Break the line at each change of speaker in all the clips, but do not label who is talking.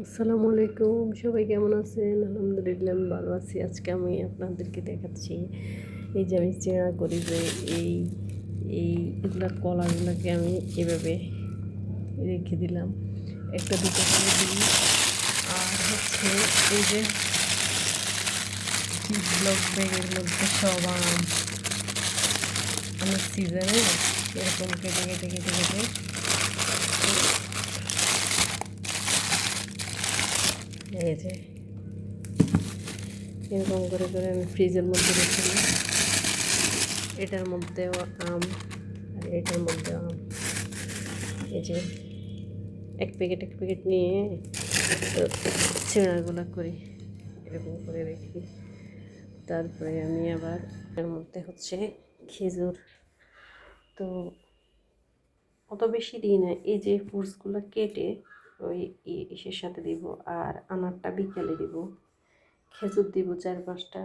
আসসালামু আলাইকুম, সবাই কেমন আছেন? আলহামদুলিল্লাহ আমি ভালো আছি। আজকে আমি আপনাদেরকে দেখাচ্ছি এই যে আমি চেড়া করি যে এই এগুলা কলাগুলোকে আমি এভাবে রেখে দিলাম, একটা দুটো করে দিই। আর হচ্ছে এই যে ব্লক ব্যাগের মধ্যে সব আমার সিজনে এরকম কেটে কেটে কেটে কেটে এই যে এরকম করে করে আমি ফ্রিজের মধ্যে রেখে দিই। এটার মধ্যেও আম আর এটার মধ্যেও আম। এই যে এক প্যাকেট নিয়ে ছেঁড়াগুলা করি, এরকম করে রেখি। তারপরে আমি আবার এর মধ্যে হচ্ছে খেজুর, তো অত বেশি দিই না। এই যে ফ্রুটসগুলো কেটে ওই ইসের সাথে দিব, আর আনারটা বিকালে দিব। খেজুর দিব 4-5টা,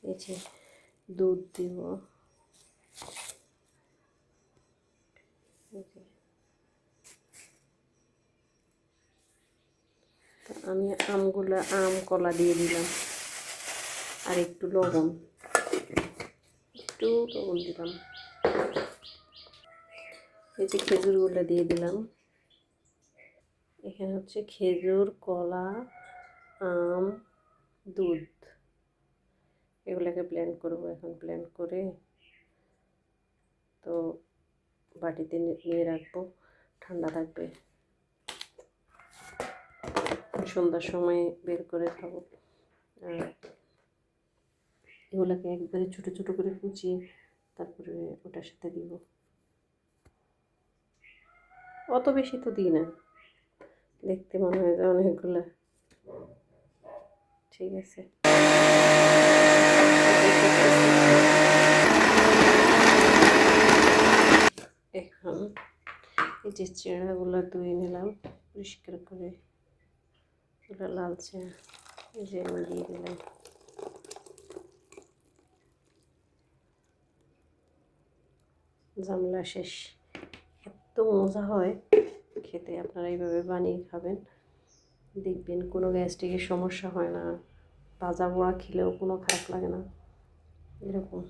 এই যে দুধ দিব, আমি আম কলা দিয়ে দিলাম, আর একটু লবণ দিলাম। এই যে খেজুরগুলো দিয়ে দিলাম। এখানে হচ্ছে খেজুর, কলা, আম, দুধ, এগুলোকে ব্লেন্ড করব। এখন ব্লেন্ড করে তো বাটিতে নিয়ে রাখবো, ঠান্ডা থাকবে। সন্ধ্যার সময় বের করে খাবো। আর এগুলোকে একবারে ছোটো ছোটো করে কুচিয়ে তারপরে ওটার সাথে দিব। অত বেশি তো দিই না, দেখতে মনে হয় যে অনেকগুলো। ঠিক আছে, এখন এই যে চেঁড়াগুলো ধুয়ে নিলাম পরিষ্কার করে, ওটা লালচে, এই যে আমি দিয়ে দিলাম। ঝামেলা শেষ। এত মজা হয় খেতে, আপনারা এইভাবে বানিয়ে খাবেন, দেখবেন কোনো গ্যাস্ট্রিকের সমস্যা হয় না। ভাজা পোড়া খেলেও কোনো খারাপ লাগে না। এরকম